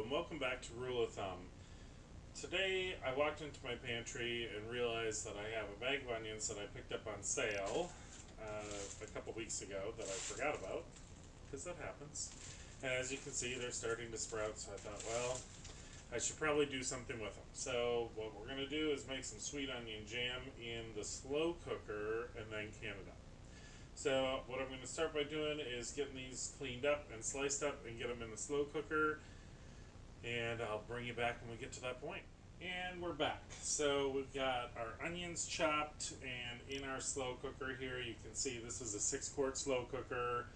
and welcome back to Rule of Thumb. Today I walked into my pantry and realized that I have a bag of onions that I picked up on sale a couple weeks ago that I forgot about, because that happens. And as you can see, they're starting to sprout, so I thought, well, I should probably do something with them. So what we're going to do is make some sweet onion jam in the slow cooker and then can it up. So what I'm going to start by doing is getting these cleaned up and sliced up and get them in the slow cooker, and I'll bring you back when we get to that point. And we're back. So we've got our onions chopped, and in our slow cooker here, you can see this is a 6-quart slow cooker.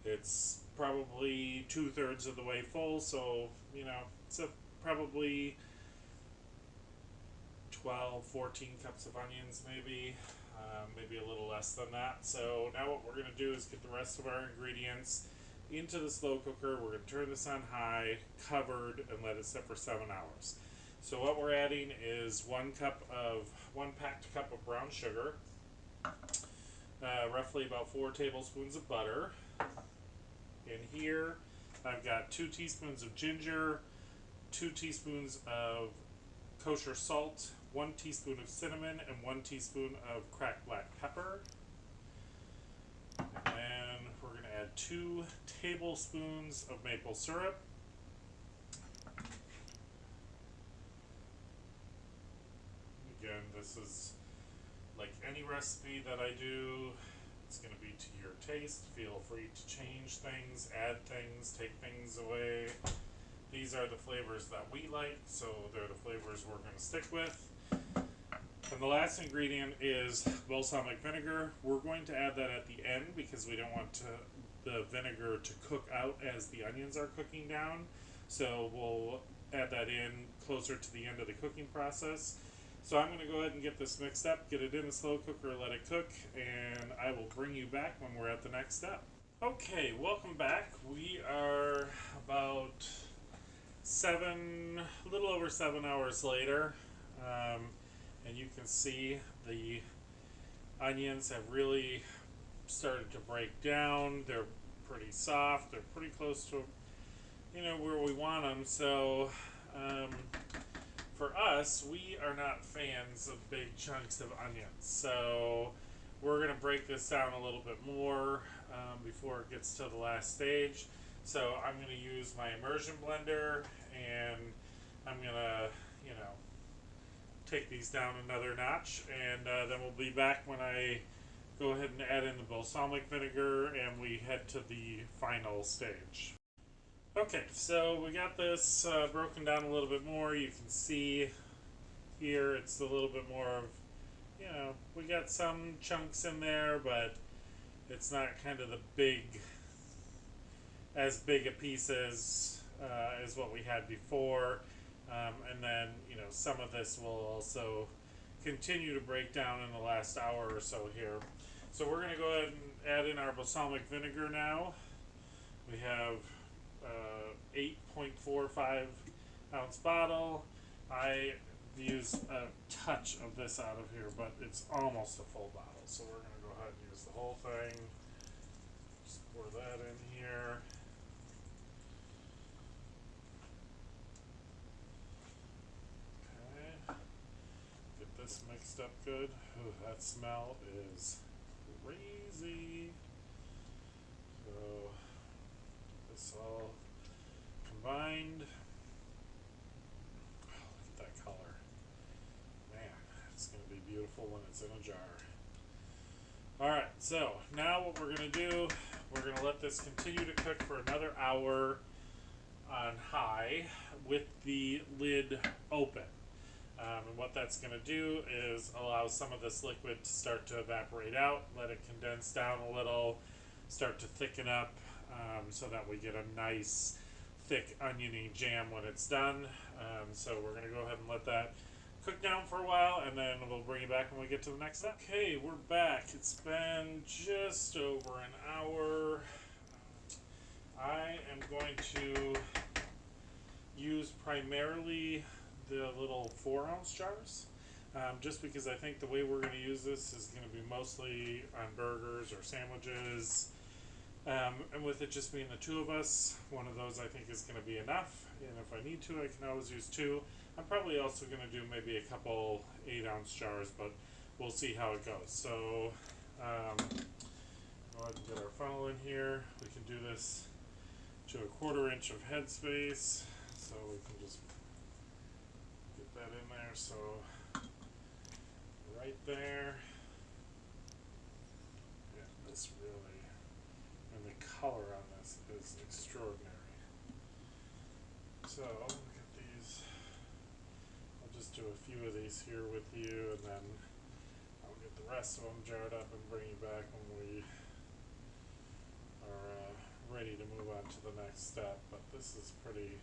It's probably 2/3 of the way full, so it's probably 12, 14 cups of onions, maybe a little less than that. So now what we're going to do is get the rest of our ingredients into the slow cooker. We're going to turn this on high, covered, and let it sit for 7 hours. So what we're adding is one packed cup of brown sugar, roughly about 4 tablespoons of butter. In here, I've got 2 teaspoons of ginger, 2 teaspoons of kosher salt, 1 teaspoon of cinnamon, and 1 teaspoon of cracked black pepper. And then we're going to add 2 tablespoons of maple syrup. Again, this is like any recipe that I do, it's going to be to your taste. Feel free to change things, add things, take things away. These are the flavors that we like, so they're the flavors we're going to stick with. And the last ingredient is balsamic vinegar. We're going to add that at the end because we don't want the vinegar to cook out as the onions are cooking down. So we'll add that in closer to the end of the cooking process. So I'm going to go ahead and get this mixed up, get it in the slow cooker, let it cook, and I will bring you back when we're at the next step. Okay, welcome back. We are about a little over 7 hours later, and you can see the onions have really started to break down. They're pretty soft. They're pretty close to where we want them. So for us, we are not fans of big chunks of onions, so we're going to break this down a little bit more before it gets to the last stage. So I'm going to use my immersion blender, and I'm going to take these down another notch, and then we'll be back when I go ahead and add in the balsamic vinegar and we head to the final stage. Okay, so we got this broken down a little bit more. You can see here it's a little bit more of, we got some chunks in there, but it's not kind of as big a piece as what we had before. And then, some of this will also continue to break down in the last hour or so here. So we're going to go ahead and add in our balsamic vinegar now. We have 8.45 ounce bottle. I used a touch of this out of here, but it's almost a full bottle. So we're going to go ahead and use the whole thing. Just pour that in here. Okay. Get this mixed up good. Ooh, that smell is crazy. So this all combined. Oh, look at that color. Man, it's going to be beautiful when it's in a jar. Alright, so now what we're going to do, we're going to let this continue to cook for another hour on high with the lid open. And what that's going to do is allow some of this liquid to start to evaporate out, let it condense down a little, start to thicken up, so that we get a nice thick oniony jam when it's done. So we're going to go ahead and let that cook down for a while, and then we'll bring you back when we get to the next step. Okay, we're back. It's been just over an hour. I am going to use primarily the little 4-ounce jars, just because I think the way we're going to use this is going to be mostly on burgers or sandwiches. And with it just being the two of us, one of those I think is going to be enough. And if I need to, I can always use two. I'm probably also going to do maybe a couple 8-ounce jars, but we'll see how it goes. So, go ahead and get our funnel in here. We can do this to a 1/4 inch of headspace. So we can just get that in there. So, right there. Yeah, this really, and the color on this is extraordinary. So, look at these. I'll just do a few of these here with you, and then I'll get the rest of them jarred up and bring you back when we are ready to move on to the next step. But this is pretty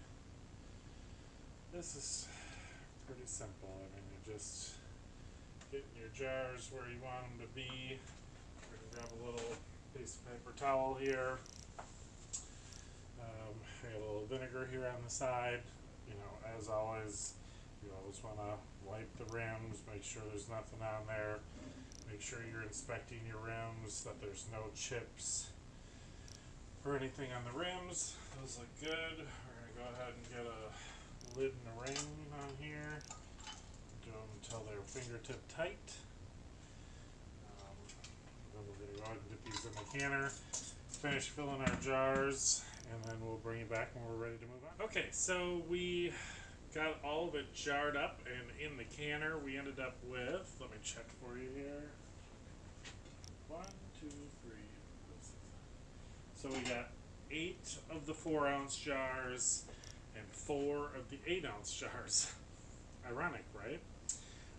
simple. I mean, you just getting your jars where you want them to be. We're going to grab a little piece of paper towel here. I got a little vinegar here on the side. You know, as always, you always want to wipe the rims, make sure there's nothing on there. Make sure you're inspecting your rims, that there's no chips or anything on the rims. Those look good. We're going to go ahead and get a lid and a ring on here. Do them until they're fingertip tight. Then we're going to go ahead and get these in the canner. Finish filling our jars, and then we'll bring it back when we're ready to move on. Okay, so we got all of it jarred up and in the canner. We ended up with, let me check for you here. 1, 2, 3, 4, 6. So we got 8 of the 4-ounce jars and 4 of the 8-ounce jars. Ironic, right?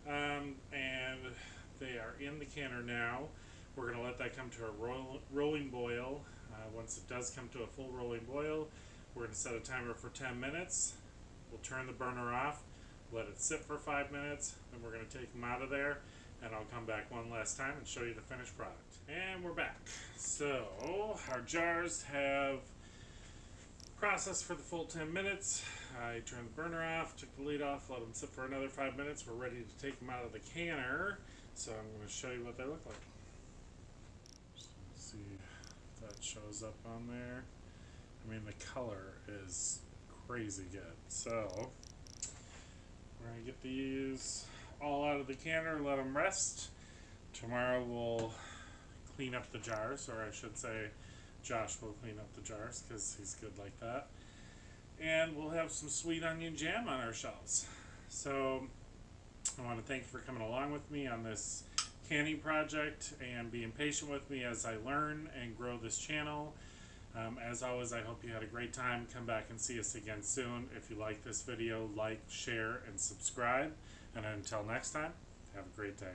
And they are in the canner now. We're going to let that come to a rolling boil. Once it does come to a full rolling boil, we're going to set a timer for 10 minutes. We'll turn the burner off, let it sit for 5 minutes, then we're going to take them out of there, and I'll come back one last time and show you the finished product. And we're back. So, our jars have processed for the full 10 minutes. I turned the burner off, took the lid off, let them sit for another 5 minutes. We're ready to take them out of the canner. So I'm going to show you what they look like. So let's see if that shows up on there. I mean, the color is crazy good. So we're going to get these all out of the canner, let them rest. Tomorrow we'll clean up the jars, or I should say Josh will clean up the jars because he's good like that. And we'll have some sweet onion jam on our shelves. So I want to thank you for coming along with me on this canning project and being patient with me as I learn and grow this channel. As always, I hope you had a great time. Come back and see us again soon. If you like this video, like, share, and subscribe. And until next time, have a great day.